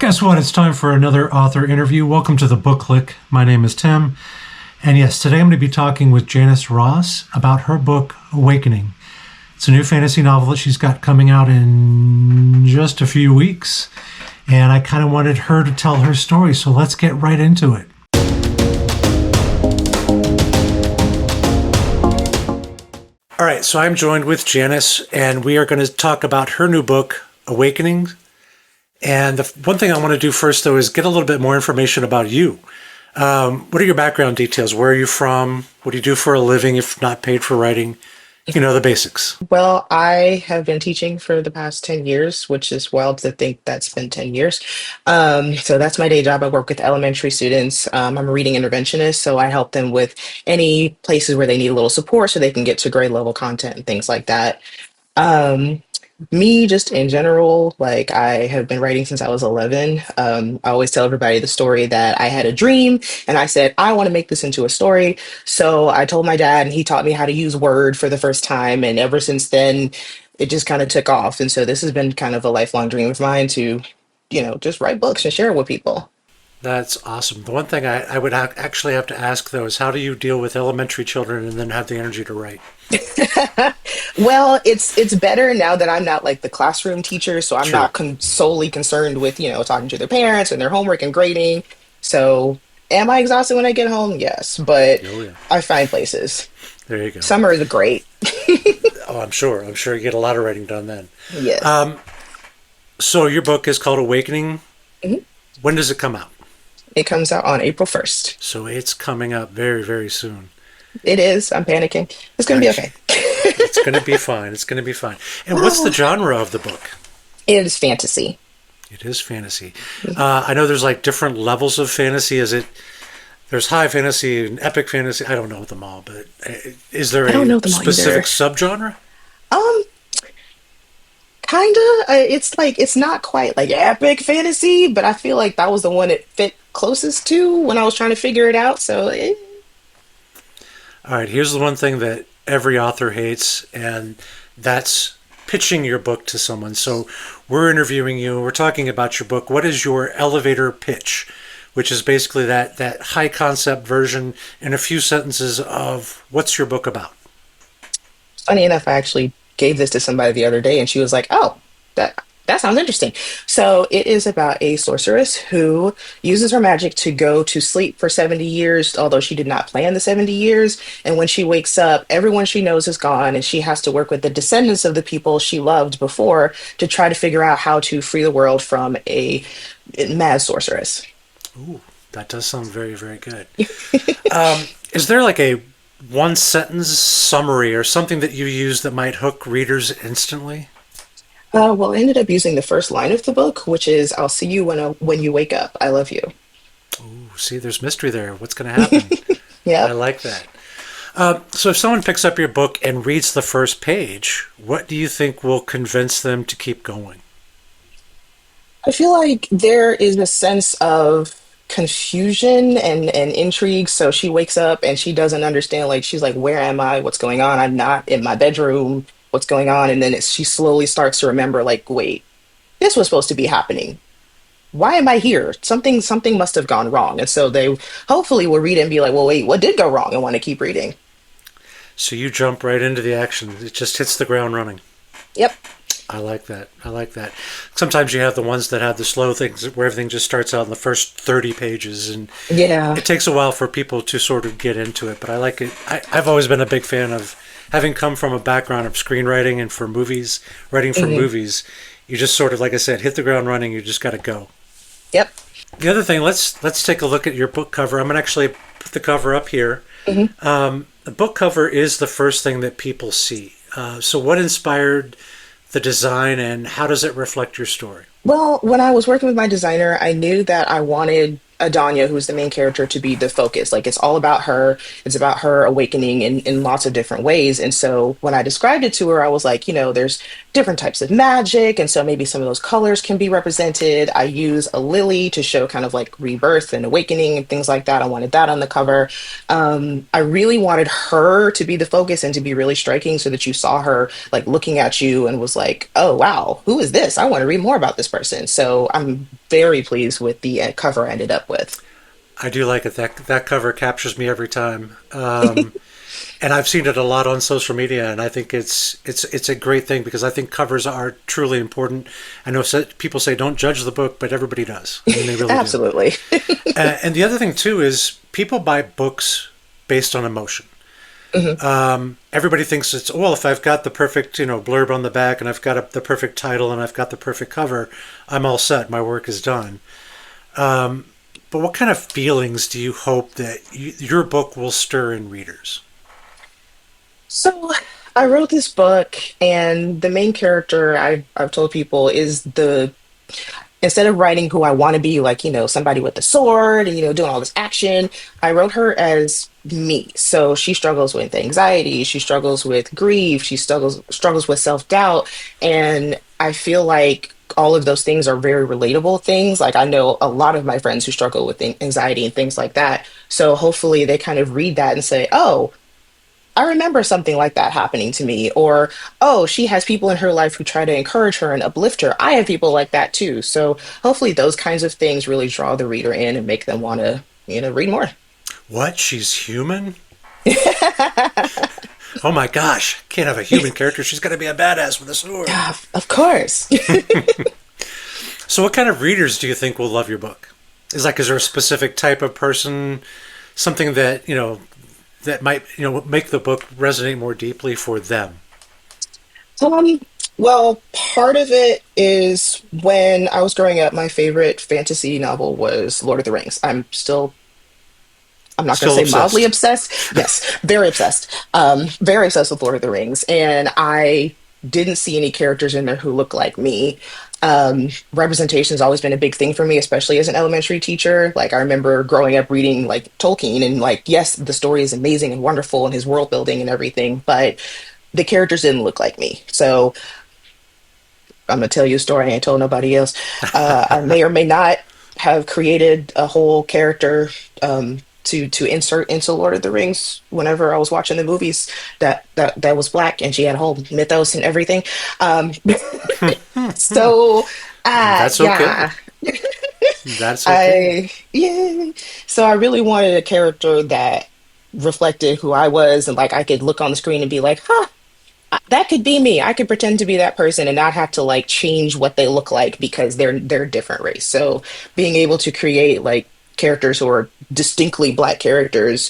Guess what? It's time for another author interview. Welcome to the Book Click. My name is Tim. And yes, today I'm going to be talking with Janis Ross about her book, Awakening. It's a new fantasy novel that she's got coming out in just a few weeks. And I kind of wanted her to tell her story, so let's get right into it. All right, so I'm joined with Janis, and we are going to talk about her new book, Awakening. And the one thing I want to do first, though, is get a little bit more information about you. What are your background details? Where are you from? What do you do for a living if not paid for writing? You know, the basics. Well, I have been teaching for the past 10 years, which is wild to think that's been 10 years. So that's my day job. I work with elementary students. I'm a reading interventionist, so I help them with any places where they need a little support so they can get to grade level content and things like that. Um, Me, just in general, like I have been writing since I was 11. I always tell everybody the story that I had a dream and I said, I want to make this into a story. So I told my dad, and he taught me how to use Word for the first time. And ever since then, it just kind of took off. And so this has been kind of a lifelong dream of mine to, just write books and share it with people. That's awesome. The one thing I would actually have to ask, though, is how do you deal with elementary children and then have the energy to write? Well, it's better now that I'm not like the classroom teacher, so I'm Sure. not solely concerned with, talking to their parents and their homework and grading. So, am I exhausted when I get home? Yes, but Oh, yeah. I find places. There you go. Summer is great. Oh, I'm sure. I'm sure you get a lot of writing done then. Yes. Um, so your book is called Awakening. Mhm. When does it come out? It comes out on April 1st. So it's coming up very, very soon. It is. I'm panicking. It's going to be Right. okay. It's going to be fine. It's going to be fine. And what's the genre of the book? It is fantasy. It is fantasy. I know there's like different levels of fantasy. There's high fantasy and epic fantasy. I don't know them all, but is there I don't a know them all specific either. subgenre? Um, Kinda. It's like it's not quite like epic fantasy, but I feel like that was the one it fit closest to when I was trying to figure it out. So, All right, here's the one thing that every author hates, and that's pitching your book to someone. So we're interviewing you, we're talking about your book. What is your elevator pitch? Which is basically that high concept version in a few sentences of what's your book about? funny enough, I actually gave this to somebody the other day, and she was like, "Oh, that sounds interesting." So it is about a sorceress who uses her magic to go to sleep for 70 years, although she did not plan the 70 years. And when she wakes up, everyone she knows is gone, and she has to work with the descendants of the people she loved before to try to figure out how to free the world from a mad sorceress. Ooh, that does sound very, very good. Is there like a one sentence summary or something that you use that might hook readers instantly? Well, I ended up using the first line of the book, which is "I'll see you when you wake up. I love you." Ooh, see, there's mystery there. What's going to happen? I Yep. like that. So if someone picks up your book and reads the first page, what do you think will convince them to keep going? I feel like there is a sense of confusion and intrigue. So she wakes up and she doesn't understand, like, she's like, where am I? What's going on? I'm not in my bedroom. What's going on? And then she slowly starts to remember, like, wait, this was supposed to be happening. Why am I here? Something must have gone wrong. And so they hopefully will read it and be like, well, wait, what did go wrong? And want to keep reading. So you jump right into the action. It just hits the ground running. Yep. I like that. I like that. Sometimes you have the ones that have the slow things where everything just starts out in the first 30 pages, and Yeah. it takes a while for people to sort of get into it. But I like it. I've always been a big fan of having come from a background of screenwriting and for movies, writing for Hmm. movies. You just sort of, like I said, hit the ground running. You just got to go. Yep. The other thing, let's take a look at your book cover. I'm gonna actually put the cover up here. Mhm. The book cover is the first thing that people see. So, what inspired the design, and how does it reflect your story? Well, when I was working with my designer, I knew that I wanted Adanya, who's the main character, to be the focus. Like, it's all about her. It's about her awakening in lots of different ways. And so when I described it to her, I was like, there's different types of magic. And so maybe some of those colors can be represented. I use a lily to show kind of like rebirth and awakening and things like that. I wanted that on the cover. I really wanted her to be the focus and to be really striking so that you saw her like looking at you and was like, oh, wow, who is this? I want to read more about this person. So I'm very pleased with the cover I ended up with. I do like it. That cover captures me every time. And I've seen it a lot on social media, and I think it's a great thing because I think covers are truly important. I know people say don't judge the book, but everybody does. I mean, they really do. Absolutely. And the other thing too is people buy books based on emotion. Mhm. Everybody thinks it's, well, if I've got the perfect blurb on the back and I've got the perfect title and I've got the perfect cover, I'm all set. My work is done. But what kind of feelings do you hope that your book will stir in readers? So I wrote this book, and the main character I've told people is the instead of writing who I want to be, like, somebody with a sword and, doing all this action, I wrote her as me. So she struggles with anxiety, she struggles with grief, she struggles with self-doubt. And I feel like all of those things are very relatable things. Like I know a lot of my friends who struggle with anxiety and things like that. So hopefully they kind of read that and say, oh, I remember something like that happening to me, or oh, she has people in her life who try to encourage her and uplift her. I have people like that too. So hopefully those kinds of things really draw the reader in and make them want to, read more. What? She's human? Oh my gosh! Can't have a human character. She's got to be a badass with a sword. Yeah, of course. So, what kind of readers do you think will love your book? Is there a specific type of person, something that that might make the book resonate more deeply for them? Um, well, part of it is when I was growing up, my favorite fantasy novel was Lord of the Rings. I'm not going to Still say mildly obsessed. obsessed. Yes, very obsessed. Very obsessed with Lord of the Rings. And I didn't see any characters in there who look like me. Representation has always been a big thing for me, especially as an elementary teacher. Like I remember growing up reading like Tolkien and like, yes, the story is amazing and wonderful and his world building and everything, but the characters didn't look like me. So I'm gonna tell you a story I ain't told nobody else. I may or may not have created a whole character to insert into Lord of the Rings whenever I was watching the movies that was black and she had a whole mythos and everything. Um, so That's okay. yeah, That's okay. yeah. So I really wanted a character that reflected who I was and like I could look on the screen and be like, huh, that could be me. I could pretend to be that person and not have to like change what they look like because they're a different race. So being able to create like characters who are distinctly black characters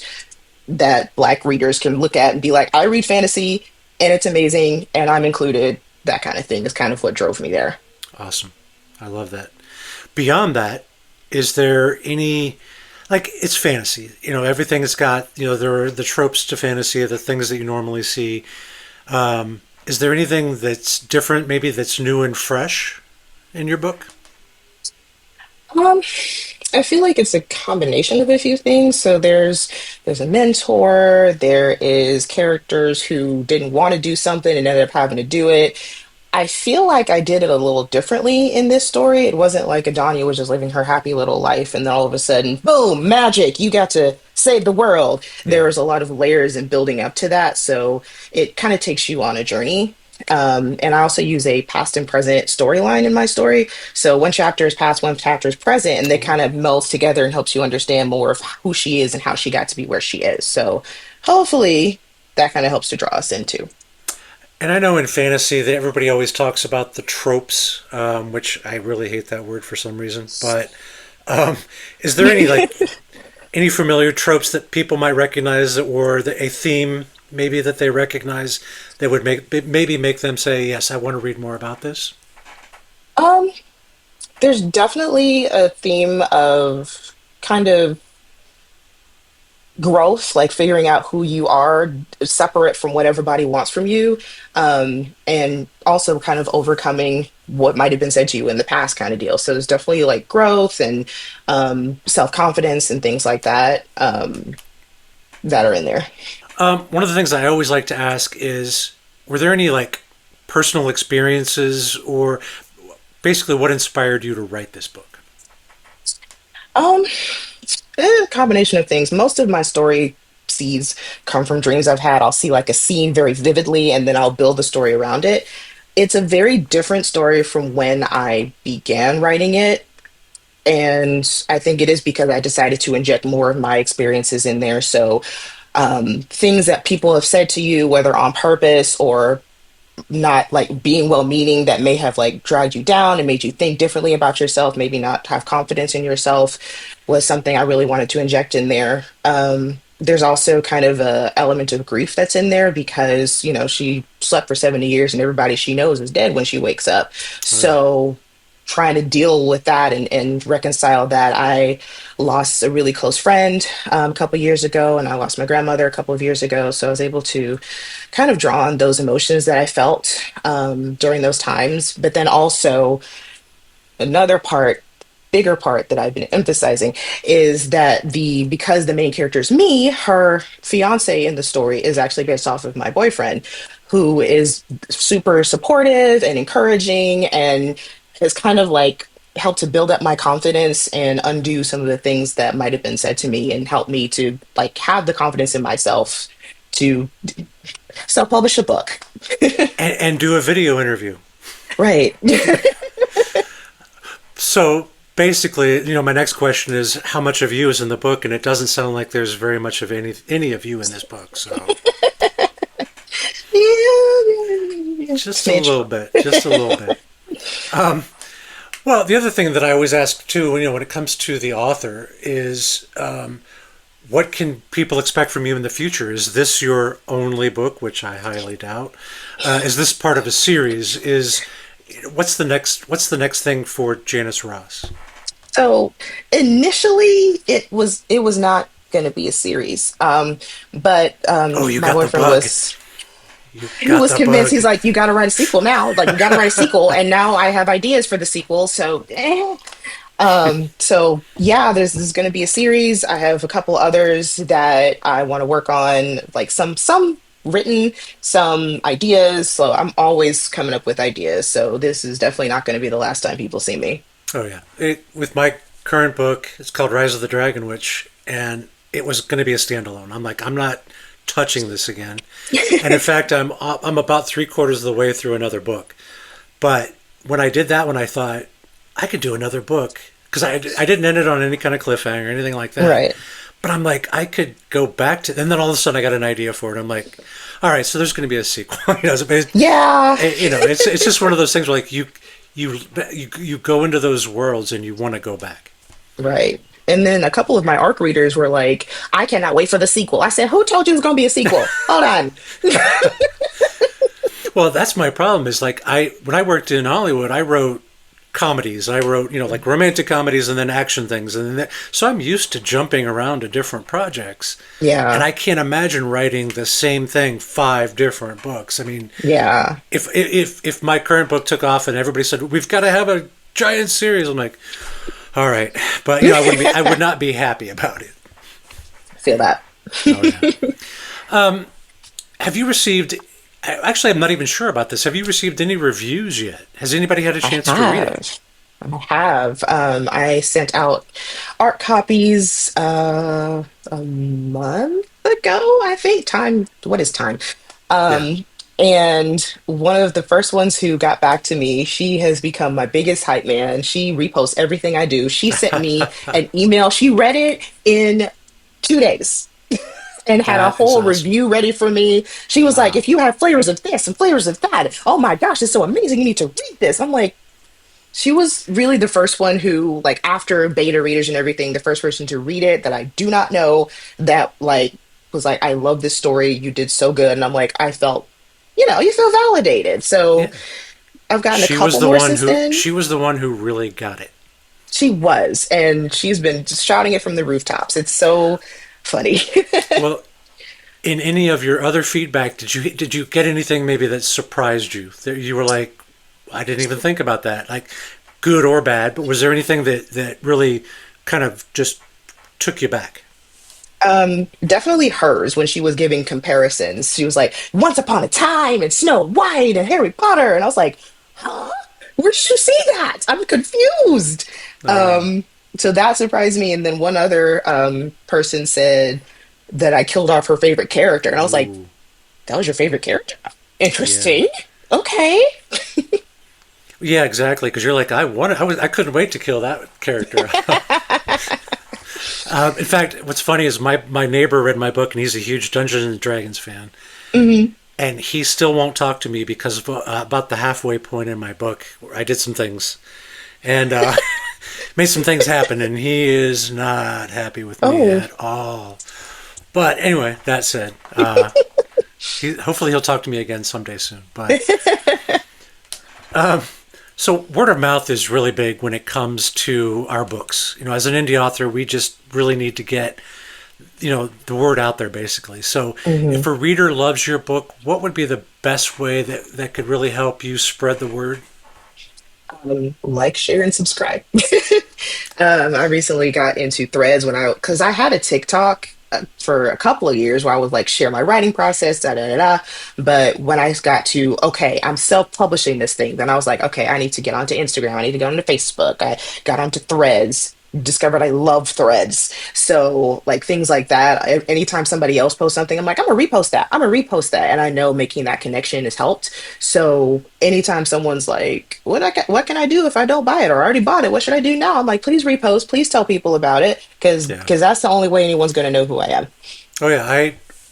that black readers can look at and be like, I read fantasy and it's amazing and I'm included. That kind of thing is kind of what drove me there. Awesome. I love that. Beyond that, is there any like it's fantasy? Everything has got there are the tropes to fantasy, the things that you normally see. Is there anything that's different, maybe that's new and fresh in your book? Um, I feel like it's a combination of a few things. So there's a mentor, there is characters who didn't want to do something and ended up having to do it. I feel like I did it a little differently in this story. It wasn't like Adanya was just living her happy little life and then all of a sudden, boom, magic, you got to save the world. There Yeah. was a lot of layers and building up to that. So it kind of takes you on a journey. And I also use a past and present storyline in my story. So one chapter is past, one chapter is present, and they kind of melds together and helps you understand more of who she is and how she got to be where she is. So hopefully that kind of helps to draw us into. And I know in fantasy that everybody always talks about the tropes, which I really hate that word for some reason. But um, is there any familiar tropes that people might recognize, or a theme maybe that they recognize that would maybe make them say, "Yes, I want to read more about this." Um, there's definitely a theme of kind of growth, like figuring out who you are separate from what everybody wants from you, and also kind of overcoming what might have been said to you in the past kind of deal. So there's definitely like growth and self-confidence and things like that that are in there. One of the things I always like to ask is, were there any personal experiences, or basically what inspired you to write this book? Um, a combination of things. Most of my story seeds come from dreams I've had. I'll see like a scene very vividly and then I'll build the story around it. It's a very different story from when I began writing it. And I think it is because I decided to inject more of my experiences in there. So things that people have said to you, whether on purpose or not, like being well meaning, that may have like dragged you down and made you think differently about yourself, maybe not have confidence in yourself, was something I really wanted to inject in there. There's also kind of a element of grief that's in there because, she slept for 70 years and everybody she knows is dead when she wakes up. Oh yeah. So trying to deal with that and reconcile that. I lost a really close friend a couple years ago, and I lost my grandmother a couple of years ago. So I was able to kind of draw on those emotions that I felt during those times. But then also, another part, bigger part that I've been emphasizing is that because the main character is me, her fiance in the story is actually based off of my boyfriend, who is super supportive and encouraging and has kind of like helped to build up my confidence and undo some of the things that might have been said to me and help me to like have the confidence in myself to self-publish a book. And do a video interview. Right. So basically, my next question is how much of you is in the book, and it doesn't sound like there's very much of any of you in this book. So just a little bit, just a little bit. Well, the other thing that I always ask too, when it comes to the author, is what can people expect from you in the future? Is this your only book, which I highly doubt? Is this part of a series? What's the next thing for Janis Ross? So initially it was not going to be a series. But Oh, you my got the boyfriend bug. was You he got was the convinced. bug. He's like, you got to write a sequel now. Like, you got to write a sequel, and now I have ideas for the sequel. So, so yeah, there's going to be a series. I have a couple others that I want to work on, like some written, some ideas. So I'm always coming up with ideas. So this is definitely not going to be the last time people see me. Oh yeah. With my current book, it's called Rise of the Dragon Witch, and it was going to be a standalone. I'm like, I'm not touching this again. And in fact, I'm about three-quarters of the way through another book. But when I did that one, I thought I could do another book because I didn't end it on any kind of cliffhanger or anything like that. Right. But I'm like, I could go back to, and then all of a sudden I got an idea for it. I'm like, all right, so there's going to be a sequel. Yeah. It's just one of those things where like you go into those worlds and you want to go back. Right. And then a couple of my ARC readers were like, I cannot wait for the sequel. I said, who told you it was going to be a sequel? Hold on. Well, that's my problem. Is like when I worked in Hollywood, I wrote comedies. I wrote like romantic comedies and then action things, and then so I'm used to jumping around to different projects. And Yeah. I can't imagine writing the same thing 5 different books. I mean, Yeah. if my current book took off and everybody said we've got to have a giant series, I'm like, all right, but I would not be happy about it. Feel that. Oh yeah. Have you received? Actually, I'm not even sure about this. Have you received any reviews yet? Has anybody had a I chance to read it? have. I have. I sent out art copies a month ago, I think. Time, what is time? Yeah. Um, and one of the first ones who got back to me, she has become my biggest hype man. She reposts everything I do. She sent me an email. She read it in 2 days and had a That is whole awesome. review ready for me. She was like, Wow. if you have flavors of this and flavors of that, oh my gosh, it's so amazing. You need to read this. I'm like, she was really the first one who, like, after beta readers and everything, the first person to read it that I do not know that, like, was like, I love this story. You did so good. And I'm like, I felt, you feel validated. So Yeah. I've gotten a couple more since then. She was the one who really got it. She was, and she's been just shouting it from the rooftops. It's so funny. Well, in any of your other feedback, did you get anything maybe that surprised you? That you were like, I didn't even think about that. Like good or bad, but was there anything that really kind of just took you back? Definitely hers when she was giving comparisons. She was like, Once Upon a Time and Snow White and Harry Potter. And I was like, huh? Where did you see that? I'm confused. Oh yeah. So that surprised me. And then one other person said that I killed off her favorite character. And I was like, Ooh. that was your favorite character? Yeah. Interesting. Okay. Yeah, exactly. Because you're like, I couldn't wait to kill that character. In fact, what's funny is my neighbor read my book, and he's a huge Dungeons and Dragons fan, Hmm. and he still won't talk to me because of, about the halfway point in my book, where I did some things and made some things happen, and he is not happy with me Oh. at all. But anyway, that said, hopefully he'll talk to me again someday soon. But so word of mouth is really big when it comes to our books. You know, as an indie author, we just really need to get, the word out there basically. So Hmm. if a reader loves your book, what would be the best way that could really help you spread the word? Like, share, and subscribe. I recently got into Threads because I had a TikTok for a couple of years where I was like share my writing process, da da da da. But when I got to, okay, I'm self-publishing this thing, then I was like, okay, I need to get onto Instagram. I need to go onto Facebook. I got onto Threads. Discovered I love Threads. So like things like that. Anytime somebody else posts something, I'm like, I'm gonna repost that. I'm gonna repost that. And I know making that connection has helped. So anytime someone's like, what can I do if I don't buy it or I already bought it? What should I do now? I'm like, please repost, please tell people about it, because Yeah. that's the only way anyone's gonna know who I am. Oh yeah.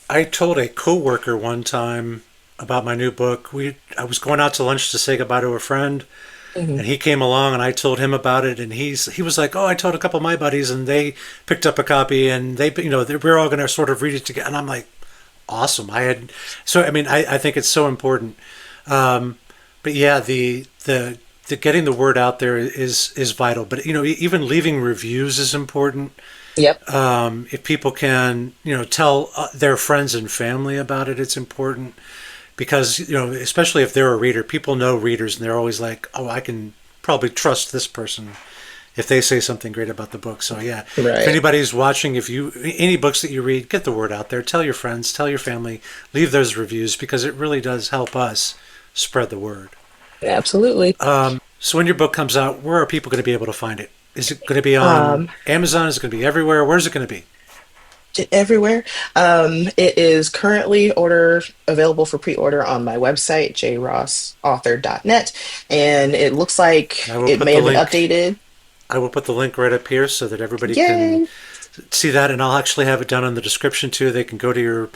I told a coworker one time about my new book. I was going out to lunch to say goodbye to a friend, Hmm. and he came along, and I told him about it, and he was like, "Oh, I told a couple of my buddies, and they picked up a copy, and we're all going to sort of read it together." And I'm like, "Awesome!" I mean, I think it's so important. But yeah, the getting the word out there is vital. But even leaving reviews is important. Yep. If people can, tell their friends and family about it, it's important because especially if they're a reader, people know readers, and they're always like, "Oh, I can probably trust this person if they say something great about the book." So yeah, if Right. anybody's watching, if you any books that you read, get the word out there. Tell your friends, tell your family, leave those reviews because it really does help us spread the word. Absolutely. So when your book comes out, where are people going to be able to find it? Is it going to be on Um, Amazon? Is it going to be everywhere? Where's it going to be? Everywhere. It is currently order available for pre-order on my website, jrossauthor.net, and it looks like I will it put may the have been link. updated. I will put the link right up here so that everybody can Yay! see that, and I'll actually have it down in the description too. They can go to your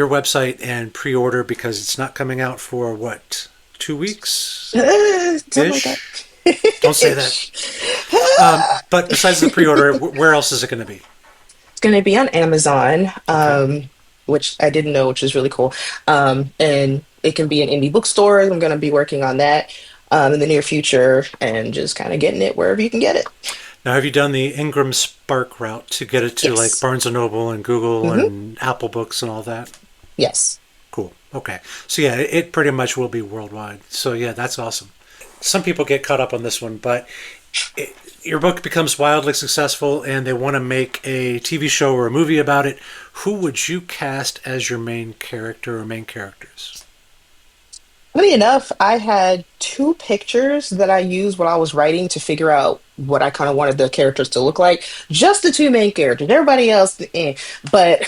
website and pre-order because it's not coming out for what 2 weeks Something like that. ish. Don't say that. But besides the pre-order, where else is it going to be? It's going to be on Amazon, Okay. which I didn't know, which is really cool. And it can be in indie bookstores. I'm going to be working on that in the near future and just kind of getting it wherever you can get it. Now, have you done the Ingram Spark route to get it to like Yes. Barnes and Noble and Google Hmm. and Apple Books and all that? Yes. Cool. Okay. So yeah, it pretty much will be worldwide. So yeah, that's awesome. Some people get caught up on this one, but it, your book becomes wildly successful and they want to make a TV show or a movie about it. Who would you cast as your main character or main characters? Funny enough, I had two pictures that I used when I was writing to figure out what I kind of wanted the characters to look like. Just the two main characters. Everybody else, eh. But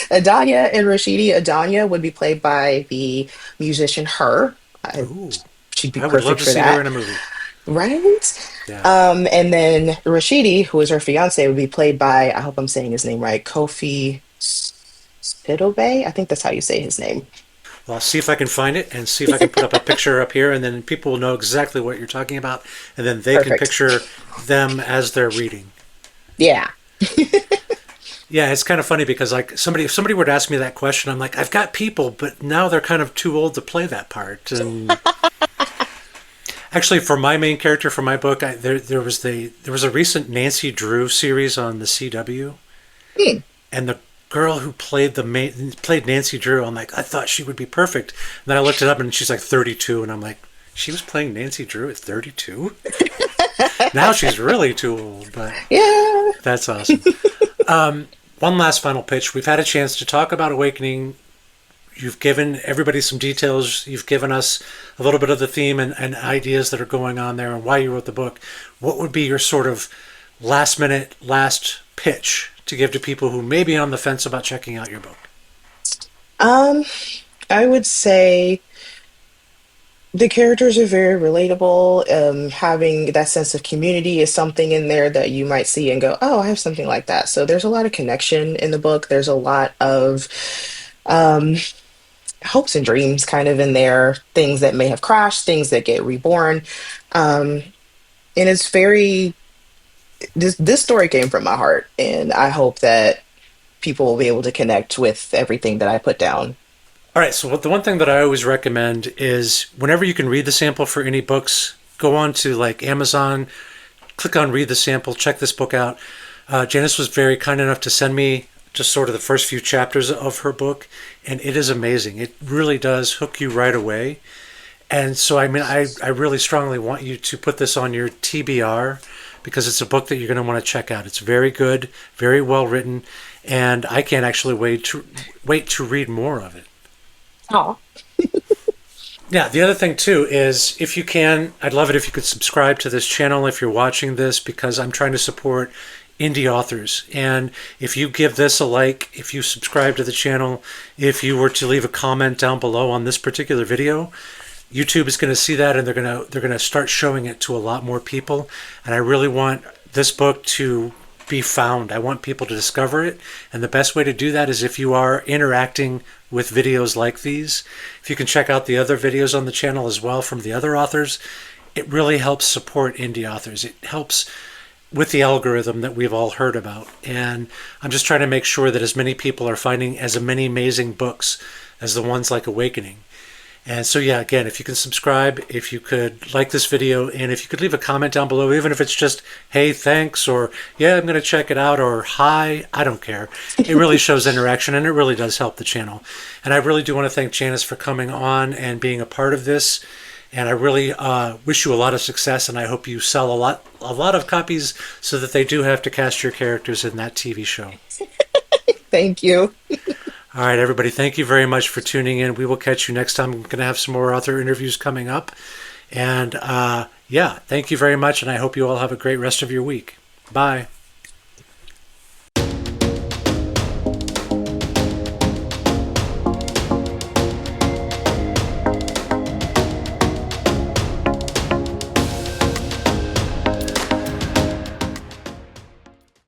Adanya and Rashidi, Adanya would be played by the musician Her. Ooh, She'd be I would love perfect to for see her in that, a movie. right? Yeah. And then Rashidi, who is her fiance, would be played by, I hope I'm saying his name right, Kofi Spitobe. I think that's how you say his name. Well, I'll see if I can find it and see if I can put up a picture up here, and then people will know exactly what you're talking about, and then they can Perfect. picture them as they're reading. Yeah. Yeah, it's kind of funny because like if somebody were to ask me that question, I'm like, I've got people, but now they're kind of too old to play that part. And actually, for my main character for my book, there was a recent Nancy Drew series on the CW, Hmm. and the girl who played Nancy Drew, I'm like, I thought she would be perfect. And then I looked it up, and she's like 32, and I'm like, she was playing Nancy Drew at 32. Now she's really too old, but Yeah. that's awesome. One last final pitch. We've had a chance to talk about Awakening. You've given everybody some details. You've given us a little bit of the theme and ideas that are going on there and why you wrote the book. What would be your sort of last minute, last pitch to give to people who may be on the fence about checking out your book? Um, I would say The characters are very relatable. Having that sense of community is something in there that you might see and go, "Oh, I have something like that." So there's a lot of connection in the book. There's a lot of um, hopes and dreams kind of in there, things that may have crashed, things that get reborn. Um, and it's very this story came from my heart, and I hope that people will be able to connect with everything that I put down. All right, so the one thing that I always recommend is whenever you can read the sample for any books, go on to like Amazon, click on read the sample, check this book out. Janice was very kind enough to send me just sort of the first few chapters of her book, and it is amazing. It really does hook you right away. And so, I mean, I really strongly want you to put this on your TBR because it's a book that you're going to want to check out. It's very good, very well written, and I can't actually wait to read more of it. Oh, Yeah, the other thing too is if you can, I'd love it if you could subscribe to this channel if you're watching this because I'm trying to support indie authors. And if you give this a like, if you subscribe to the channel, if you were to leave a comment down below on this particular video, YouTube is going to see that and they're going to start showing it to a lot more people. And I really want this book to be found. I want people to discover it. And the best way to do that is if you are interacting with videos like these. If you can check out the other videos on the channel as well from the other authors, it really helps support indie authors. It helps with the algorithm that we've all heard about. And I'm just trying to make sure that as many people are finding as many amazing books as the ones like Awakening. And so, yeah, again, if you can subscribe, if you could like this video, and if you could leave a comment down below, even if it's just, hey, thanks, or yeah, I'm going to check it out, or hi, I don't care. It really shows interaction, and it really does help the channel. And I really do want to thank Janice for coming on and being a part of this. And I really wish you a lot of success, and I hope you sell a lot of copies so that they do have to cast your characters in that TV show. thank you. All right, everybody, thank you very much for tuning in. We will catch you next time. I'm going to have some more author interviews coming up. And yeah, thank you very much, and I hope you all have a great rest of your week. Bye.